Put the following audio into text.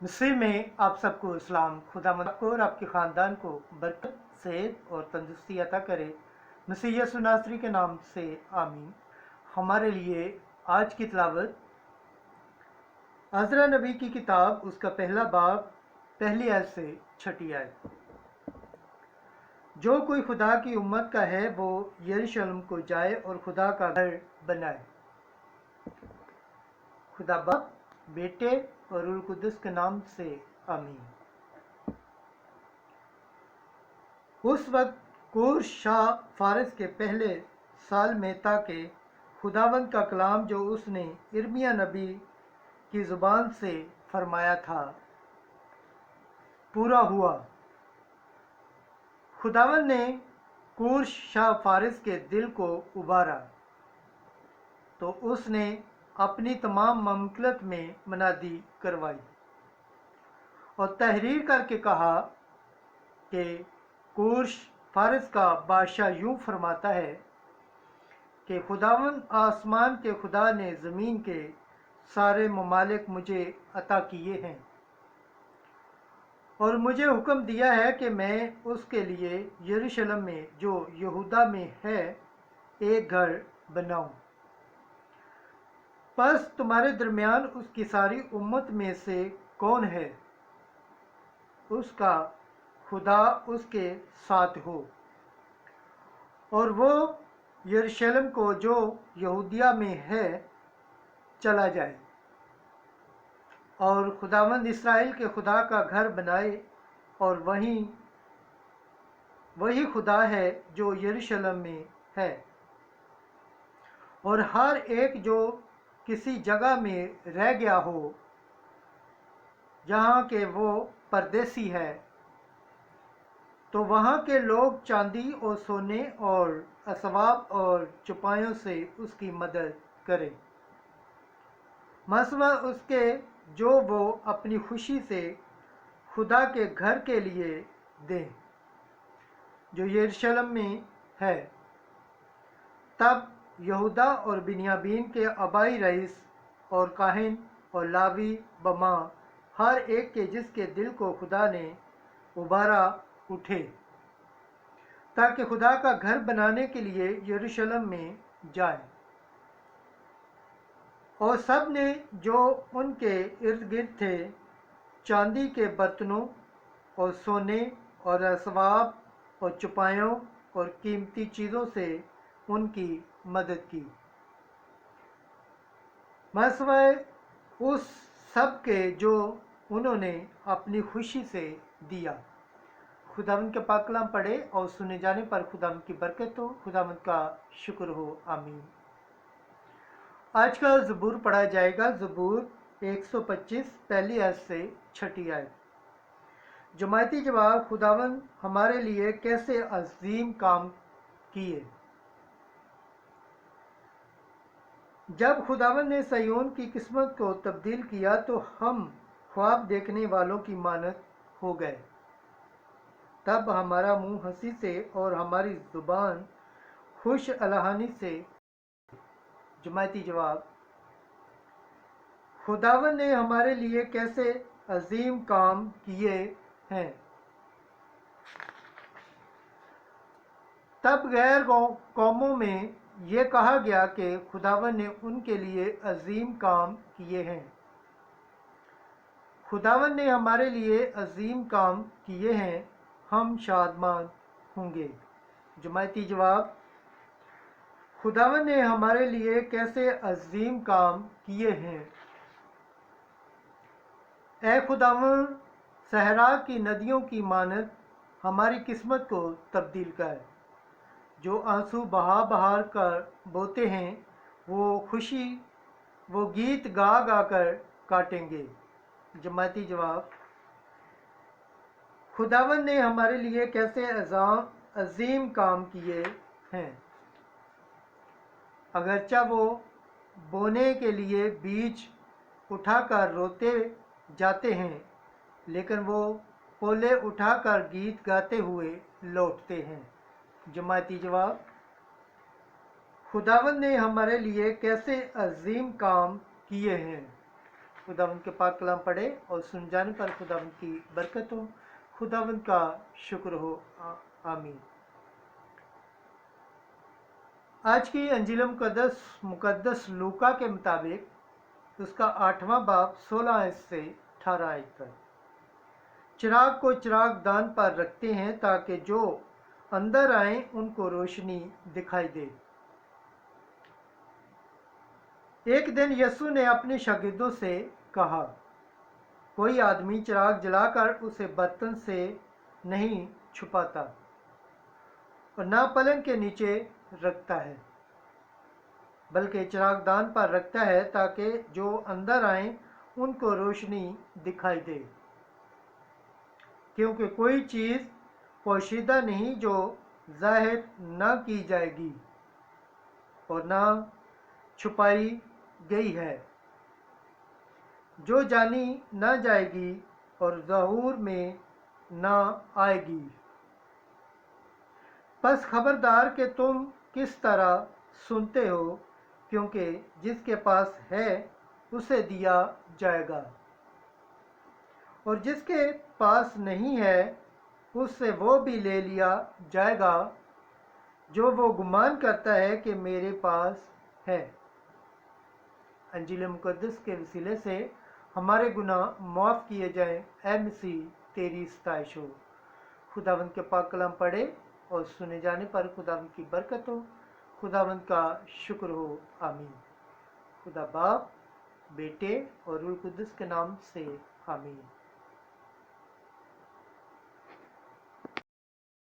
मसीह में आप सबको इस्लाम। खुदावंद आपको और आपके ख़ानदान को बरकत, सेहत और तंदुरुस्ती अता करे। मसीह यीशु नासरी के नाम से आमीन। हमारे लिए आज की तिलावत अज़रा नबी की किताब, उसका पहला बाब, पहली आयत से छठी आयत। जो कोई खुदा की उम्मत का है वो यरूशलेम को जाए और खुदा का घर बनाए। खुदा बाप, बेटे और रूह कुद्दुस के नाम से आमीन। उस वक्त कूश शाह फारिस के पहले साल में था कि खुदावंद का कलाम जो उसने इर्मिया नबी की ज़ुबान से फरमाया था पूरा हुआ। खुदावंद ने कूश शाह फारिस के दिल को उबारा तो उसने अपनी तमाम ममलकत में मनादी करवाई और तहरीर करके कहा कि कूश फारिस का बादशाह यूं फरमाता है कि खुदावंद आसमान के खुदा ने ज़मीन के सारे ममालिक मुझे अता किए हैं और मुझे हुक्म दिया है कि मैं उसके लिए यरूशलेम में जो यहूदा में है एक घर बनाऊं। बस तुम्हारे दरमियान उसकी सारी उम्मत में से कौन है, उसका खुदा उसके साथ हो और वो यरूशलेम को जो यहूदिया में है चला जाए और खुदावंद इस्राएल के खुदा का घर बनाए और वही खुदा है जो यरूशलेम में है। और हर एक जो किसी जगह में रह गया हो जहाँ के वो परदेसी है तो वहाँ के लोग चांदी और सोने और असबाब और चौपायों से उसकी मदद करें, मसवा उसके जो वो अपनी खुशी से खुदा के घर के लिए दें जो यरूशलेम में है। तब यहूदा और बिन्यामीन के आबाई रईस और काहिन और लावी बमा हर एक के जिसके दिल को खुदा ने उबारा उठे ताकि खुदा का घर बनाने के लिए यरूशलेम में जाए और सब ने जो उनके इर्द गिर्द थे चांदी के बर्तनों और सोने और असबाब और चौपायों और कीमती चीज़ों से उनकी मदद की, मसवाए उस सब के जो उन्होंने अपनी खुशी से दिया। खुदावंद के पाक कलाम पढ़े और सुने जाने पर खुदावंद की बरकत हो, खुदावंद का शुक्र हो। आमीन। आज का ज़बूर पढ़ा जाएगा, ज़बूर 125 पहली आयत से छठी आयत। जमायती जवाब, खुदावंद हमारे लिए कैसे अजीम काम किए। जब खुदावंद ने सयोन की किस्मत को तब्दील किया तो हम ख्वाब देखने वालों की मानद हो गए। तब हमारा मुंह हंसी से और हमारी ज़ुबान खुश अलहानी से। जमायती जवाब, खुदावंद ने हमारे लिए कैसे अजीम काम किए हैं। तब गैर कौमों में ये कहा गया कि खुदावंद ने उनके लिए अजीम काम किए हैं। खुदावंद ने हमारे लिए अजीम काम किए हैं, हम शादमान होंगे। जमायती जवाब, खुदावंद ने हमारे लिए कैसे अजीम काम किए हैं। ऐ खुदावंद, सहरा की नदियों की मानद हमारी किस्मत को तब्दील कर। जो आंसू बहा बहा कर बोते हैं वो गीत गा गा कर काटेंगे। जमाती जवाब, खुदावंद ने हमारे लिए कैसे अजीम काम किए हैं। अगरचा वो बोने के लिए बीज उठाकर रोते जाते हैं लेकिन वो पोले उठाकर गीत गाते हुए लौटते हैं। जमाती जवाब, खुदावंद ने हमारे लिए कैसे अजीम काम किए हैं। खुदावंद के पाक कलाम पढ़े और सुन जाने पर खुदावंद की बरकत हो। खुदावंद का शुक्र हो। आमीन। आज की अंजील मुकद्दस लूका के मुताबिक उसका 8वां बाब 16 आयत से 18 आयत तक। चिराग को चिराग दान पर रखते हैं ताकि जो अंदर आए उनको रोशनी दिखाई दे। एक दिन यीशु ने अपने शागिर्दों से कहा, कोई आदमी चिराग जलाकर उसे बर्तन से नहीं छुपाता और ना पलंग के नीचे रखता है, बल्कि चिराग दान पर रखता है ताकि जो अंदर आए उनको रोशनी दिखाई दे। क्योंकि कोई चीज़ पोशीदा नहीं जो जाहिर न की जाएगी और ना छुपाई गई है, जो जानी न जाएगी और ज़हूर में न आएगी। बस खबरदार कि तुम किस तरह सुनते हो, क्योंकि जिसके पास है उसे दिया जाएगा और जिसके पास नहीं है उससे वो भी ले लिया जाएगा जो वो गुमान करता है कि मेरे पास है। अंजील मुकद्दस के वसीले से हमारे गुनाह माफ़ किए जाएं। ऐ मसीह तेरी सताइश हो। खुदावंद के पाक कलाम पढ़े और सुने जाने पर खुदावंद की बरकत हो। खुदावंद का शुक्र हो। आमीन। खुदा बाप, बेटे और रूह कुद्दस के नाम से आमीन।